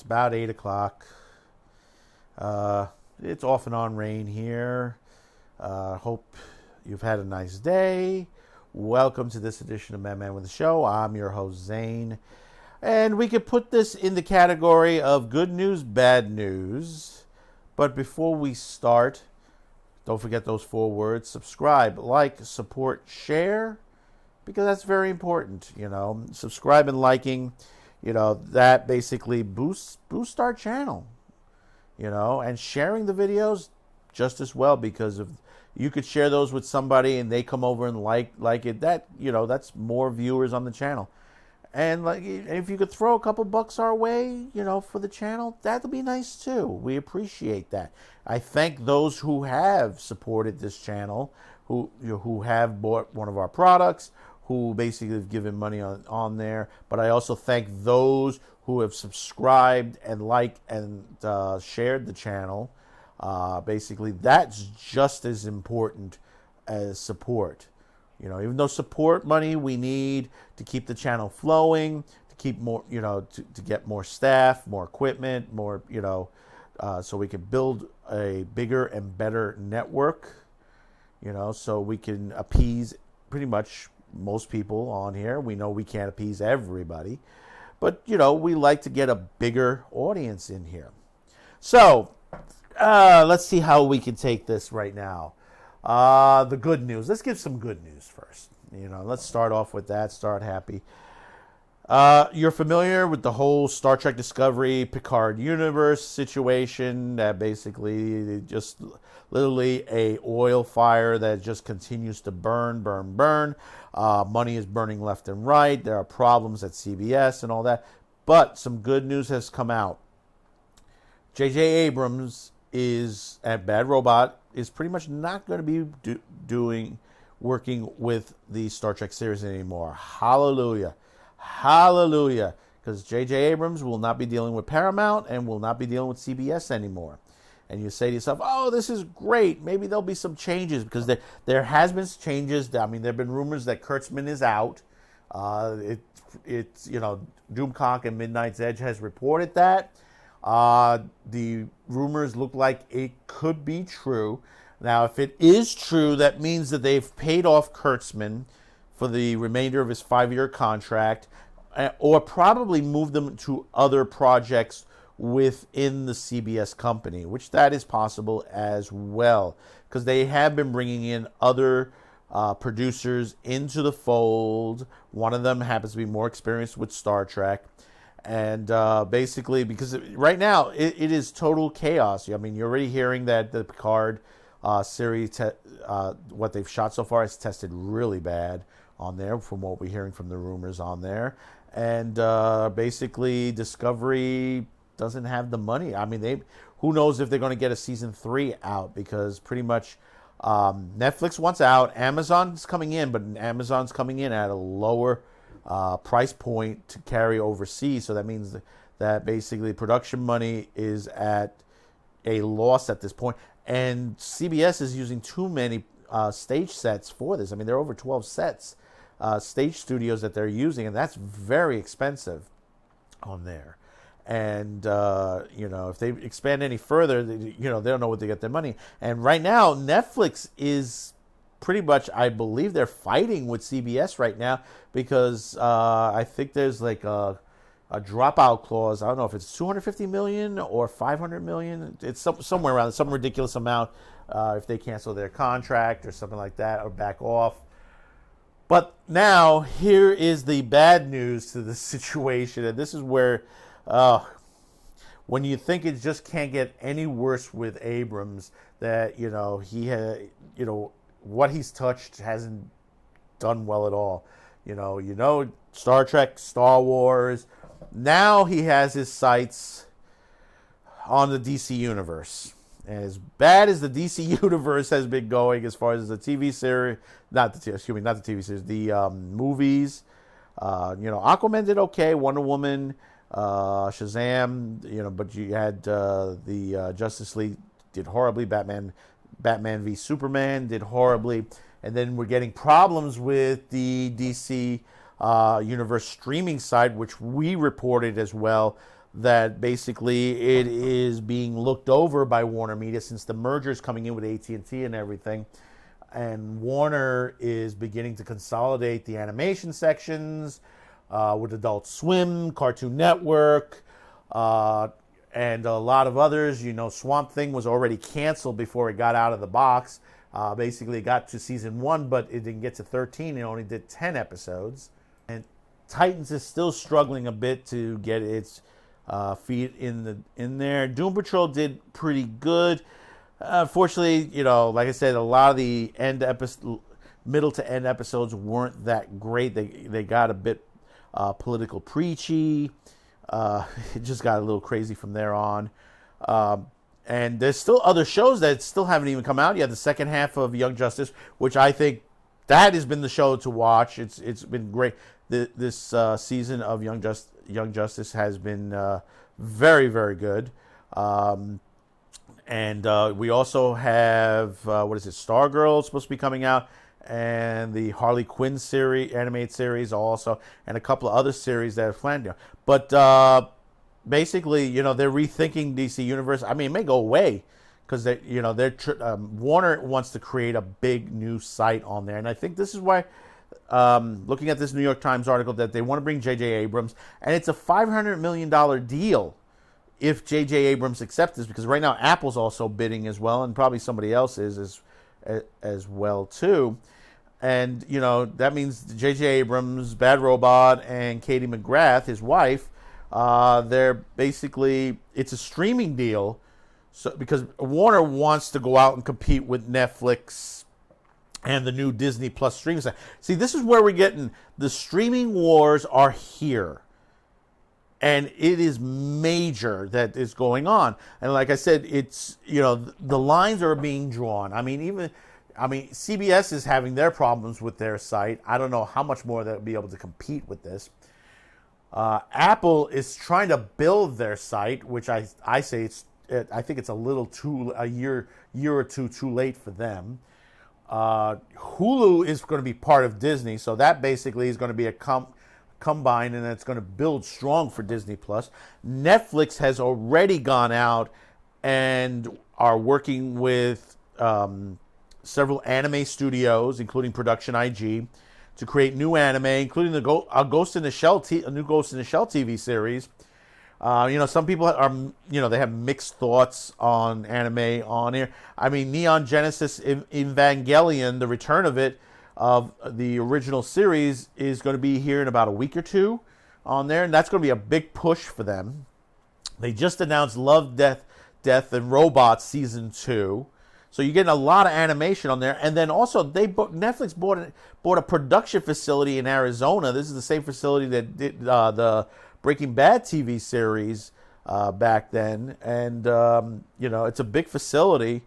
about 8 o'clock. It's off and on rain here. Hope you've had a nice day. Welcome to this edition of Man with the Show. I'm your host, Zane. And we could put this in the category of good news, bad news. But before we start, don't forget those 4 words: subscribe, like, support, share, because that's very important. Subscribe and liking, that basically boosts our channel. And sharing the videos just as well, because if you could share those with somebody and they come over and like it, that's more viewers on the channel. And if you could throw a couple bucks our way, for the channel, that'll be nice too. We appreciate that. I thank those who have supported this channel, who have bought one of our products, who basically have given money on there. But I also thank those who have subscribed and liked and shared the channel. Basically, that's just as important as support. Even though support money we need to keep the channel flowing, to keep more, to get more staff, more equipment, more, so we can build a bigger and better network, so we can appease pretty much most people on here. We know we can't appease everybody, but, we like to get a bigger audience in here. So, let's see how we can take this right now. The good news. Let's give some good news first. Let's start off with that. Start happy. You're familiar with the whole Star Trek Discovery Picard universe situation, that basically just literally a oil fire that just continues to burn. Money is burning left and right. There are problems at CBS and all that. But some good news has come out. J.J. Abrams at Bad Robot is pretty much not going to be working with the Star Trek series anymore. Hallelujah. Because J.J. Abrams will not be dealing with Paramount and will not be dealing with CBS anymore. And you say to yourself, oh, this is great. Maybe there'll be some changes, because there has been changes. I mean, there have been rumors that Kurtzman is out. Doomcock and Midnight's Edge has reported that. The rumors look like it could be true. Now, if it is true, that means that they've paid off Kurtzman for the remainder of his 5-year contract, or probably moved them to other projects within the CBS company, which that is possible as well, because they have been bringing in other producers into the fold. One of them happens to be more experienced with Star Trek. And basically, because right now it is total chaos. I mean, you're already hearing that the Picard series, what they've shot so far, has tested really bad on there, from what we're hearing from the rumors on there. And basically, Discovery doesn't have the money. I mean, who knows if they're going to get a season 3 out, because pretty much Netflix wants out. Amazon's coming in, but Amazon's coming in at a lower price point to carry overseas. So that means that basically production money is at a loss at this point. And CBS is using too many stage sets for this. I mean, there are over 12 sets, stage studios that they're using, and that's very expensive on there. And, if they expand any further, they don't know what to get their money. And right now, Netflix is pretty much, I believe they're fighting with CBS right now, because I think there's like a dropout clause. I don't know if it's $250 million or $500 million. It's somewhere around some ridiculous amount if they cancel their contract or something like that, or back off. But now, here is the bad news to the situation, and this is where, when you think it just can't get any worse with Abrams, that he had, what he's touched hasn't done well at all. Star Trek, Star Wars. Now he has his sights on the DC universe. And as bad as the DC universe has been going, as far as the TV series, not the TV series, the movies. Aquaman did okay. Wonder Woman, Shazam, but you had the Justice League did horribly. Batman v Superman did horribly. And then we're getting problems with the DC universe streaming side, which we reported as well that basically it is being looked over by Warner Media since the merger is coming in with AT&T and everything. And Warner is beginning to consolidate the animation sections with Adult Swim, Cartoon Network, and a lot of others. Swamp Thing was already canceled before it got out of the box. Basically, it got to season 1, but it didn't get to 13. It only did 10 episodes. And Titans is still struggling a bit to get its feet in there. Doom Patrol did pretty good. Unfortunately, like I said, a lot of the middle to end episodes weren't that great. They got a bit political preachy. It just got a little crazy from there on. And there's still other shows that still haven't even come out yet. The second half of Young Justice, which I think that has been the show to watch. It's been great. This season of Young Justice has been very, very good. And we also have, Stargirl supposed to be coming out, and the Harley Quinn series, animated series also, and a couple of other series that are planned. But basically, they're rethinking DC Universe. I mean, it may go away because Warner wants to create a big new site on there, and I think this is why. Looking at this New York Times article, that they want to bring J.J. Abrams, and it's a $500 million deal if J.J. Abrams accepts this, because right now Apple's also bidding as well, and probably somebody else is as well too. And that means J.J. Abrams, Bad Robot, and Katie McGrath, his wife, they're basically, it's a streaming deal, so because Warner wants to go out and compete with Netflix and the new Disney Plus streaming site. See, this is where we're getting, the streaming wars are here. And it is major that is going on. And like I said, it's, the lines are being drawn. I mean, CBS is having their problems with their site. I don't know how much more they'll be able to compete with this. Apple is trying to build their site, which I think it's a year or two too late for them. Hulu is going to be part of Disney, so that basically is going to be a combine, and it's going to build strong for Disney Plus. Netflix has already gone out and are working with several anime studios, including Production IG, to create new anime, including a new Ghost in the Shell TV series. Some people are, they have mixed thoughts on anime on here. I mean, Neon Genesis Evangelion, the return of the original series, is going to be here in about a week or two on there, and that's going to be a big push for them. They just announced Love, Death, and Robots Season 2. So you're getting a lot of animation on there. And then also, Netflix bought a production facility in Arizona. This is the same facility that did the Breaking Bad TV series back then. And, it's a big facility.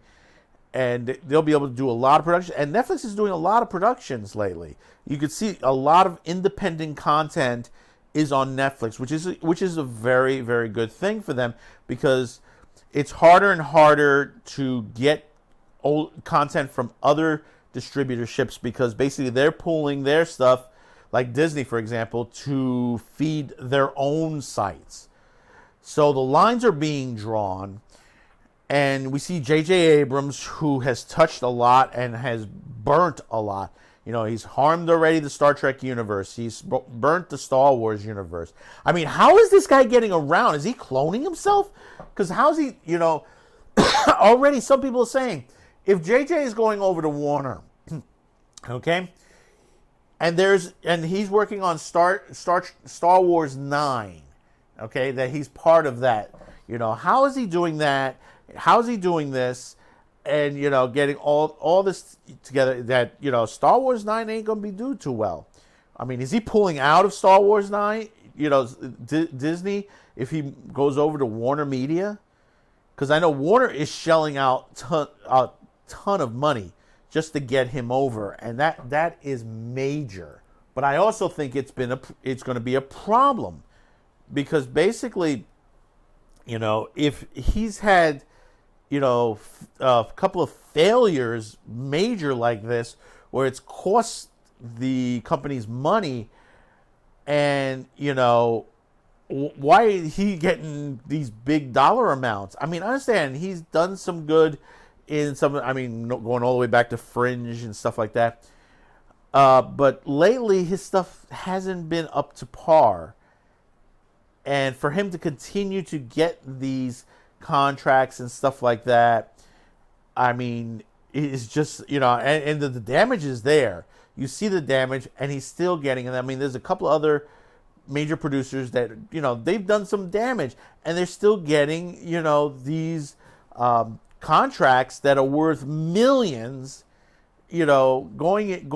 And they'll be able to do a lot of production. And Netflix is doing a lot of productions lately. You can see a lot of independent content is on Netflix, which is a very, very good thing for them, because it's harder and harder to get old content from other distributorships, because basically they're pulling their stuff, like Disney, for example, to feed their own sites. So the lines are being drawn. And we see J.J. Abrams, who has touched a lot and has burnt a lot. He's harmed already the Star Trek universe. He's burnt the Star Wars universe. I mean, how is this guy getting around? Is he cloning himself? Because how's he, already some people are saying, if J.J. is going over to Warner, okay, and he's working on Star Wars 9, okay, that he's part of that. How is he doing that? How's he doing this? And, getting all this together, that, Star Wars 9 ain't going to be doing too well. I mean, is he pulling out of Star Wars 9, Disney, if he goes over to Warner Media? Because I know Warner is shelling out a ton of money just to get him over, and that is major. But I also think it's going to be a problem, because basically, if he's had, a couple of failures major like this, where it's cost the company's money, and why is he getting these big dollar amounts? I mean, I understand he's done some good in some. I mean, going all the way back to Fringe and stuff like that. But lately, his stuff hasn't been up to par. And for him to continue to get these contracts and stuff like that, I mean, it's just, and the damage is there. You see the damage, and he's still getting it. I mean, there's a couple of other major producers that, they've done some damage, and they're still getting, these contracts that are worth millions, going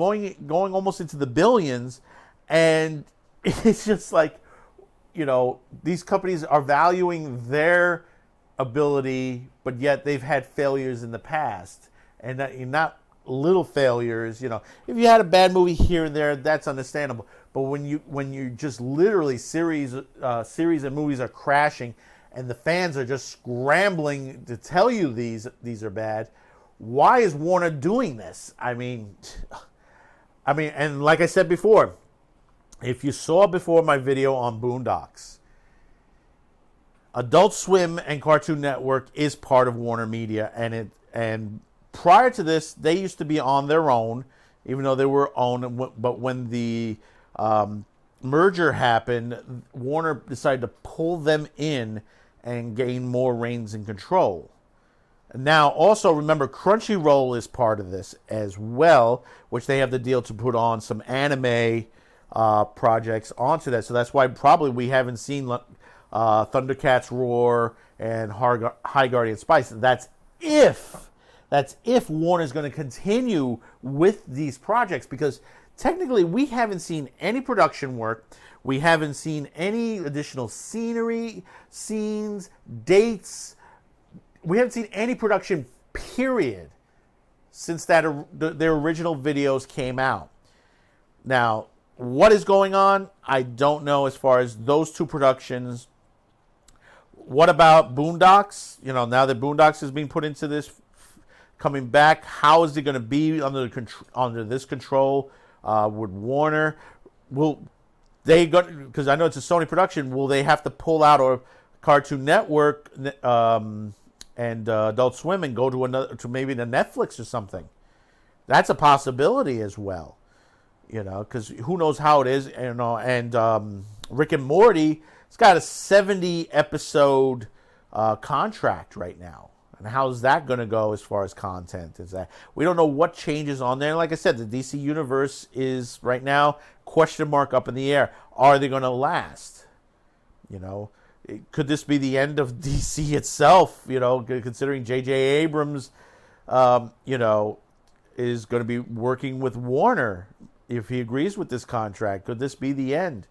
almost into the billions. And it's just like, these companies are valuing their ability, but yet they've had failures in the past, and not little failures. If you had a bad movie here and there, that's understandable. But when you just literally series of movies are crashing, and the fans are just scrambling to tell you these are bad, why is Warner doing this? I mean, and like I said before, if you saw before my video on Boondocks, Adult Swim and Cartoon Network is part of Warner Media, and prior to this, they used to be on their own, even though they were owned. But when the merger happened, Warner decided to pull them in and gain more reins and control. Now, also remember, Crunchyroll is part of this as well, which they have the deal to put on some anime projects onto that. So that's why probably we haven't seen Thundercats Roar and High Guardian Spice. That's if Warner's going to continue with these projects, because technically we haven't seen any production work. We haven't seen any additional scenery, scenes, dates. We haven't seen any production, period, since their original videos came out. Now, what is going on? I don't know as far as those two productions. What about Boondocks? Now that Boondocks is being put into this, coming back, how is it going to be under this control with Warner? Will they go? Because I know it's a Sony production. Will they have to pull out or Cartoon Network and Adult Swim and go to maybe the Netflix or something? That's a possibility as well. Because who knows how it is, and Rick and Morty, it's got a 70 episode contract right now. And how's that going to go as far as content? We don't know what changes on there. Like I said, the DC universe is right now question mark up in the air. Are they going to last? Could this be the end of DC itself? Considering J.J. Abrams, is going to be working with Warner. If he agrees with this contract, could this be the end?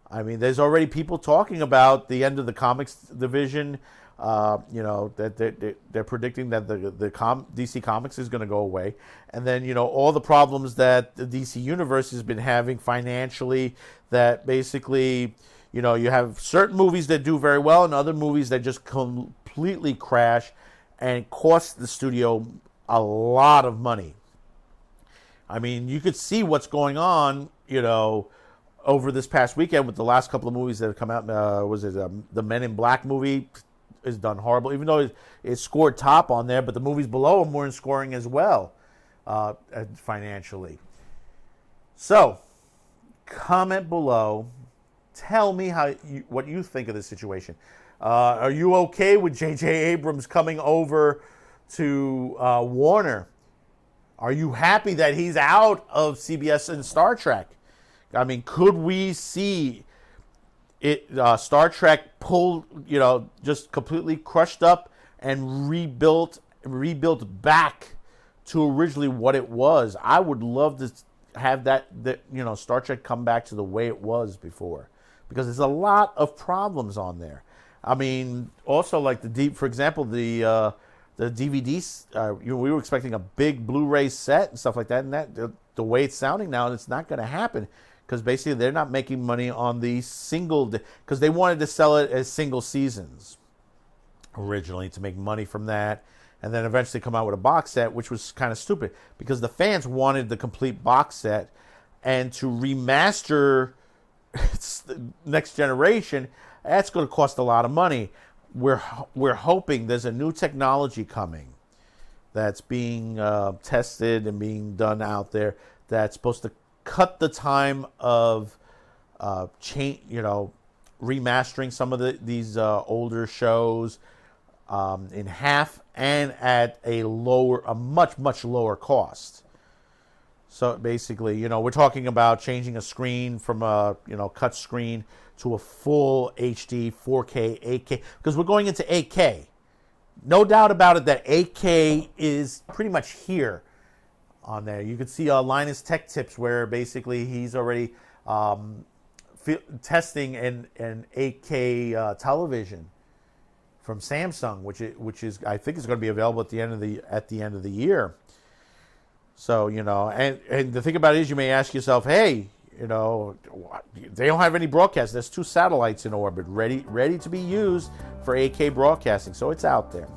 I mean, there's already people talking about the end of the comics division. That they're predicting that the DC Comics is going to go away, and then all the problems that the DC Universe has been having financially. That basically, you have certain movies that do very well, and other movies that just completely crash and cost the studio a lot of money. I mean, you could see what's going on, over this past weekend with the last couple of movies that have come out. Was it the Men in Black movie? Is done horrible, even though it scored top on there, but the movies below them weren't scoring as well financially. So, comment below. Tell me what you think of this situation. Are you okay with J.J. Abrams coming over to Warner? Are you happy that he's out of CBS and Star Trek? I mean, could we see Star Trek pulled, just completely crushed up and rebuilt back to originally what it was? I would love to have that Star Trek come back to the way it was before, because there's a lot of problems on there. I mean, also like for example, the DVDs. We were expecting a big Blu-ray set and stuff like that, and the way it's sounding now, it's not going to happen. Because basically they're not making money on the single, because they wanted to sell it as single seasons originally to make money from that, and then eventually come out with a box set, which was kind of stupid because the fans wanted the complete box set, and to remaster Next Generation, That's going to cost a lot of money. We're hoping there's a new technology coming that's being tested and being done out there that's supposed to cut the time of remastering some of these older shows in half, and at a much lower cost. So basically, we're talking about changing a screen from a cut screen to a full HD 4K 8K, because we're going into 8K. No doubt about it that 8K is pretty much here on there. You can see Linus Tech Tips, where basically he's already testing an 8K television from Samsung, which is I think is going to be available at the end of the year. So and the thing about it is, you may ask yourself, hey, they don't have any broadcast. There's 2 satellites in orbit ready to be used for 8K broadcasting, so it's out there.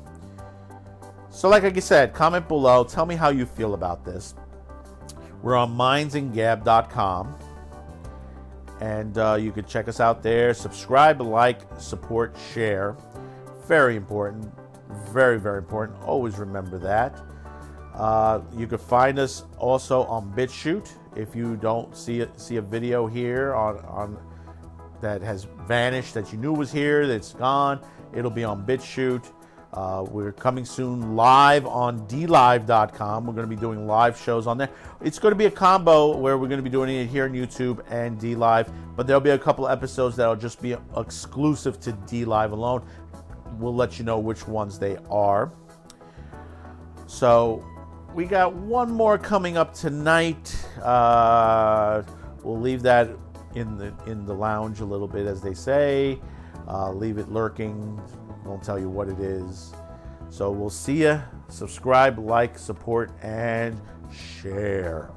So like I said, comment below. Tell me how you feel about this. We're on mindsandgab.com, and you can check us out there. Subscribe, like, support, share. Very important. Very, very important. Always remember that. You can find us also on BitChute. If you don't see a video here on that has vanished, that you knew was here, that's gone, it'll be on BitChute. We're coming soon live on DLive.com. We're going to be doing live shows on there. It's going to be a combo where we're going to be doing it here on YouTube and DLive, but there'll be a couple episodes that'll just be exclusive to DLive alone. We'll let you know which ones they are. So we got one more coming up tonight. We'll leave that in the lounge a little bit, as they say. Leave it lurking. Won't tell you what it is. So we'll see ya. Subscribe, like, support, and share.